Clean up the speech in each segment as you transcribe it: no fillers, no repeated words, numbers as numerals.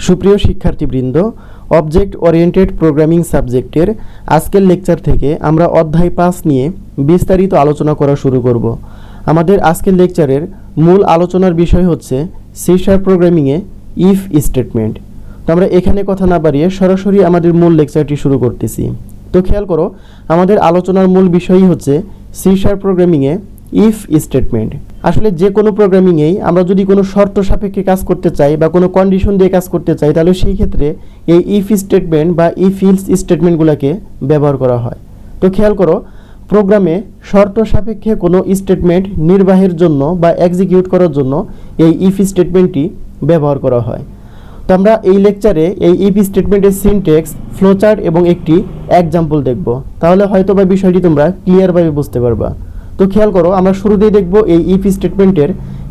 সুপ্রিয় শিক্ষার্থীবৃন্দ, object oriented programming সাবজেক্টের আজকের লেকচার থেকে আমরা অধ্যায় 5 নিয়ে বিস্তারিত আলোচনা করা শুরু করব। আমাদের আজকের লেকচারের মূল আলোচনার বিষয় হচ্ছে সি# প্রোগ্রামিংয়ে ইফ স্টেটমেন্ট। তো আমরা এখানে কথা না বাড়িয়ে সরাসরি আমাদের মূল লেকচারটি শুরু করতেছি। তো খেয়াল করো, আমাদের আলোচনার মূল বিষয়ই হচ্ছে সি# প্রোগ্রামিংয়ে ইফ স্টেটমেন্ট। আসলে যে কোনো প্রোগ্রামিংয়েই আমরা যদি কোনো শর্ত সাপেক্ষে কাজ করতে চাই বা কোনো কন্ডিশন দিয়ে কাজ করতে চাই, তাহলে সেই ক্ষেত্রে এই ইফ স্টেটমেন্ট বা ইফ ইলস স্টেটমেন্টগুলোকে ব্যবহার করা হয়। তো খেয়াল করো, প্রোগ্রামে শর্ত সাপেক্ষে কোনো স্টেটমেন্ট নির্বাহের জন্য বা এক্সিকিউট করার জন্য এই ইফ স্টেটমেন্টটি ব্যবহার করা হয়। তো আমরা এই লেকচারে এই ইফ স্টেটমেন্টের সিনট্যাক্স, ফ্লোচার্ট এবং একটি এক্সাম্পল দেখব। তাহলে হয়তো বা বিষয়টি তোমরা ক্লিয়ারভাবে বুঝতে পারবা। তো খেয়াল করো, আমরা শুরুতেই দেখব এই ইফ স্টেটমেন্টের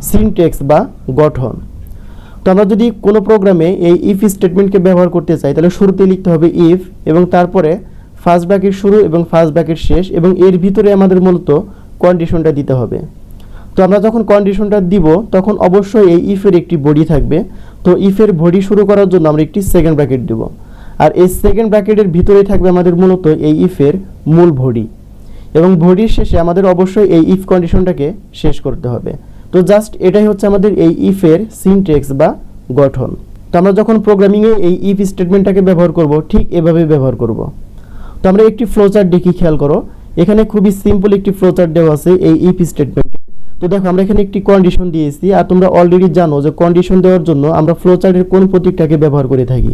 সিনট্যাক্স বা গঠন। তো আমরা যদি কোনো প্রোগ্রামে এই ইফ স্টেটমেন্টকে ব্যবহার করতে চাই, তাহলে শুরুতেই লিখতে হবে ইফ এবং তারপরে ফার্স্ট ব্র্যাকেট শুরু এবং ফার্স্ট ব্র্যাকেট শেষ, এবং এর ভিতরে আমাদের মূলত কন্ডিশনটা দিতে হবে। তো আমরা যখন কন্ডিশনটা দিব তখন অবশ্যই এই ইফের একটি বডি থাকবে। তো ইফের বডি শুরু করার জন্য আমরা একটি সেকেন্ড ব্র্যাকেট দেব, আর এই সেকেন্ড ব্র্যাকেটের ভিতরেই থাকবে আমাদের মূলত এই ইফের মূল বডি, এবং বডির শেষে আমাদের অবশ্যই এই ইফ কন্ডিশনটাকে শেষ করতে হবে। তো জাস্ট এটাই হচ্ছে আমাদের এই ইফের সিনট্যাক্স বা গঠন। তো আমরা যখন প্রোগ্রামিংয়ে এই ইফ স্টেটমেন্টটাকে ব্যবহার করব, ঠিক এভাবে ব্যবহার করব। তো আমরা একটি ফ্লোচার্ট দেখি, খেয়াল করো, এখানে খুবই সিম্পল একটি ফ্লোচার্ট দেওয়া আছে এই ইফ স্টেটমেন্টে। তো দেখো, আমরা এখানে একটি কন্ডিশন দিয়েছি, আর তোমরা অলরেডি জানো যে কন্ডিশন দেওয়ার জন্য আমরা ফ্লোচার্টের কোন প্রতীকটাকে ব্যবহার করে থাকি।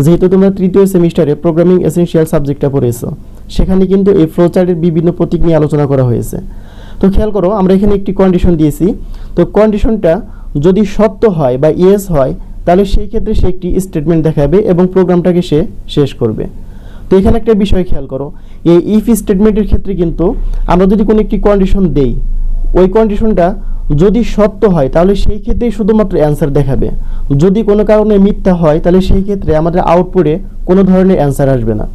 যেহেতু তোমরা তৃতীয় সেমিস্টারে প্রোগ্রামিং এসেনশিয়াল সাবজেক্টটা পড়েছো, সেখানে কিন্তু এই ফ্লোচার্টের বিভিন্ন প্রতীক নিয়ে আলোচনা করা হয়েছে। তো খেয়াল করো, আমরা এখানে একটি কন্ডিশন দিয়েছি। তো কন্ডিশনটা যদি সত্য হয় বা ইয়েস হয়, তাহলে সেই ক্ষেত্রে সে একটি স্টেটমেন্ট দেখাবে এবং প্রোগ্রামটাকে সে শেষ করবে। তো এখানে একটা বিষয় খেয়াল করো, এই ইফ স্টেটমেন্টের ক্ষেত্রে কিন্তু আমরা যদি কোনো একটি কন্ডিশন দেই, ওই কন্ডিশনটা যদি সত্য হয় তাহলে সেই ক্ষেত্রেই শুধুমাত্র অ্যান্সার দেখাবে। যদি কোনো কারণে মিথ্যা হয়, তাহলে সেই ক্ষেত্রে আমাদের আউটপুটে কোনো ধরনের অ্যান্সার আসবে না।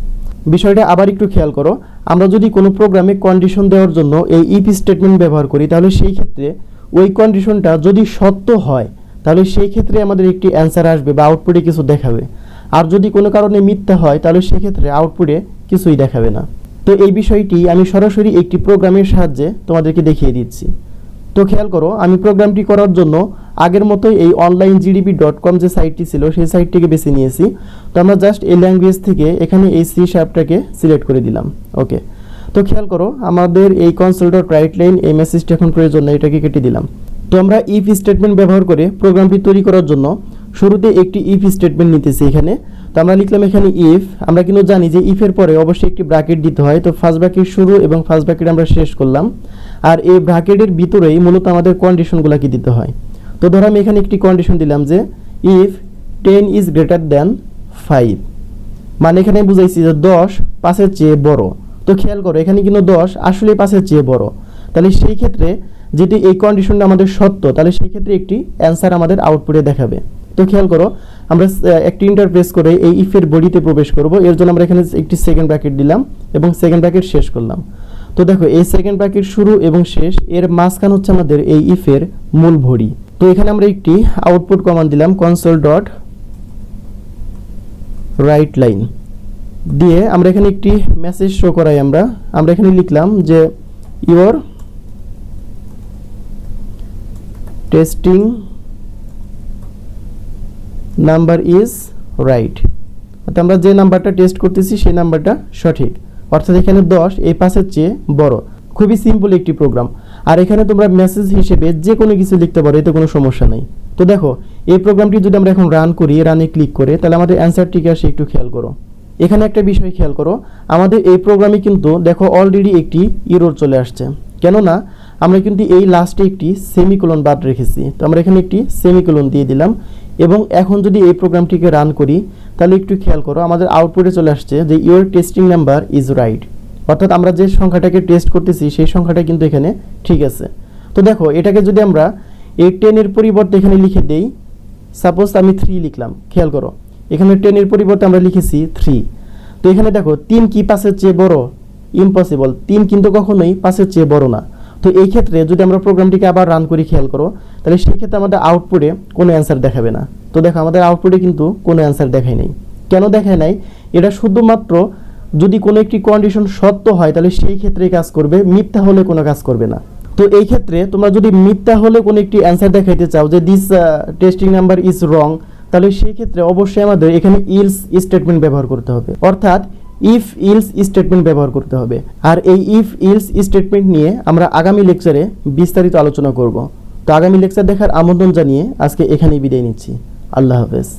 বিষয়টা আবার একটু খেয়াল করো, আমরা যদি কোনো প্রোগ্রামে কন্ডিশন দেওয়ার জন্য এই ইফ স্টেটমেন্ট ব্যবহার করি, তাহলে সেই ক্ষেত্রে ওই কন্ডিশনটা যদি সত্য হয়, তাহলে সেই ক্ষেত্রে আমাদের একটি অ্যান্সার আসবে বা আউটপুটে কিছু দেখাবে। আর যদি কোনো কারণে মিথ্যা হয়, তাহলে সেক্ষেত্রে আউটপুটে কিছুই দেখাবে না। তো এই বিষয়টি আমি সরাসরি একটি প্রোগ্রামের সাহায্যে তোমাদেরকে দেখিয়ে দিচ্ছি। তো খেয়াল করো, আমি প্রোগ্রামটি করার জন্য আগের মতোই এই onlinegdb.com যে সাইটটি ছিল, সেই সাইটটিকে বেছে নিয়েছি। তো আমরা জাস্ট এই ল্যাঙ্গুয়েজ থেকে এখানে এই সি# সিলেক্ট করে দিলাম। ওকে, তো খেয়াল করো, আমাদের এই console.writeline এই মেসেজটি এখন প্রয়োজন না, এটাকে কেটে দিলাম। তো আমরা ইফ স্টেটমেন্ট ব্যবহার করে প্রোগ্রামটি তৈরি করার জন্য শুরুতে একটি ইফ স্টেটমেন্ট নিতেছি এখানে। তো আমরা লিখলাম এখানে ইফ। আমরা কিন্তু জানি যে ইফের পরে অবশ্যই একটি ব্র্যাকেট দিতে হয়। তো ফার্স্ট ব্র্যাকেট শুরু এবং ফার্স্ট ব্র্যাকেট আমরা শেষ করলাম, আর এই ব্র্যাকেটের ভিতরেই মূলত আমাদের কন্ডিশনগুলোকে দিতে হয়। তো ধরো আমি এখানে একটি কন্ডিশন দিলাম যে ইফ 10 ইজ গ্রেটার দ্যান 5, মানে এখানে বুঝাইছি যে 10 5-এর চেয়ে বড়। তো খেয়াল করো, এখানে কিন্তু 10 আসলে 5-এর চেয়ে বড়। তাহলে সেই ক্ষেত্রে যদি এই কন্ডিশনটা আমাদের সত্য, তাহলে সেই ক্ষেত্রে একটি অ্যান্সার আমাদের আউটপুটে দেখাবে। তো খেয়াল করো, আমরা একটি ইন্টার প্রেস করে এই ইফের বডিতে প্রবেশ করব। এর জন্য আমরা এখানে একটি সেকেন্ড ব্র্যাকেট দিলাম এবং সেকেন্ড ব্র্যাকেট শেষ করলাম। তো দেখো, এই সেকেন্ড ব্র্যাকেট শুরু এবং শেষ, এর মাঝখান হচ্ছে আমাদের এই ইফের মূল বডি। তো এখানে আমরা একটি আউটপুট কমান্ড দিলাম console.writeline দিয়ে আমরা এখানে একটি মেসেজ শো করাই। আমরা এখানে লিখলাম যে your testing number is right, অর্থাৎ আমরা যে নাম্বারটা টেস্ট করতেছি সেই নাম্বারটা সঠিক, অর্থাৎ এখানে 10 এই 5-এর চেয়ে বড়। খুবই সিম্পল একটি প্রোগ্রাম। আর এখানে তোমরা মেসেজ হিসেবে যে কোনো কিছু লিখতে পারো, এতে কোনো সমস্যা নেই। তো দেখো, এই প্রোগ্রামটি যদি আমরা এখন রান করি, রানে ক্লিক করে, তাহলে আমাদের অ্যান্সারটি আসে। একটু খেয়াল করো, এখানে একটা বিষয় খেয়াল করো, আমাদের এই প্রোগ্রামে কিন্তু দেখো অলরেডি একটি এরর চলে আসছে। কেননা আমরা কিন্তু এই লাস্টে একটি সেমিকোলন বাদ রেখেছি। তো আমরা এখানে একটি সেমিকোলন দিয়ে দিলাম, এবং এখন যদি এই প্রোগ্রামটিকে রান করি, তাহলে একটু খেয়াল করো, আমাদের আউটপুটে চলে আসছে যে your testing number is right, অর্থাৎ আমরা যে সংখ্যাটাকে টেস্ট করতেছি সেই সংখ্যাটা কিন্তু এখানে ঠিক আছে। তো দেখো, এটাকে যদি আমরা এই 10-এর পরিবর্তে এখানে লিখে দেই, সাপোজ আমি 3 লিখলাম, খেয়াল করো, এখানে 10-এর পরিবর্তে আমরা লিখেছি 3। তো এখানে দেখো, 3 কি 5-এর চেয়ে বড়? ইম্পসিবল, 3 কিন্তু কখনোই 5-এর চেয়ে বড় না। তো এই ক্ষেত্রে যদি আমরা প্রোগ্রামটিকে আবার রান করি, খেয়াল করো, তাহলে সেই ক্ষেত্রে আমাদের আউটপুটে কোনো অ্যান্সার দেখাবে না। তো দেখো আমাদের আউটপুটে কিন্তু কোনো অ্যান্সার দেখায় নাই। কেন দেখায় নাই? এটা শুধুমাত্র যদি কোনো একটি কন্ডিশন সত্য হয় তাহলে সেই ক্ষেত্রেই কাজ করবে, মিথ্যা হলে কোনো কাজ করবে না। তো এই ক্ষেত্রে তোমরা যদি মিথ্যা হলে কোনো একটি অ্যান্সার দেখাইতে চাও যে this testing number is wrong, তাহলে সেই ক্ষেত্রে অবশ্যই আমাদের এখানে ইলস স্টেটমেন্ট ব্যবহার করতে হবে, অর্থাৎ ইফ ইলস স্টেটমেন্ট ব্যবহার করতে হবে। আর এই ইফ ইলস স্টেটমেন্ট নিয়ে আমরা আগামী লেকচারে বিস্তারিত আলোচনা করব। তো আগামী লেকচার দেখার আমন্ত্রণ জানিয়ে আজকে এখানেই বিদায় নিচ্ছি। আল্লাহ হাফেজ।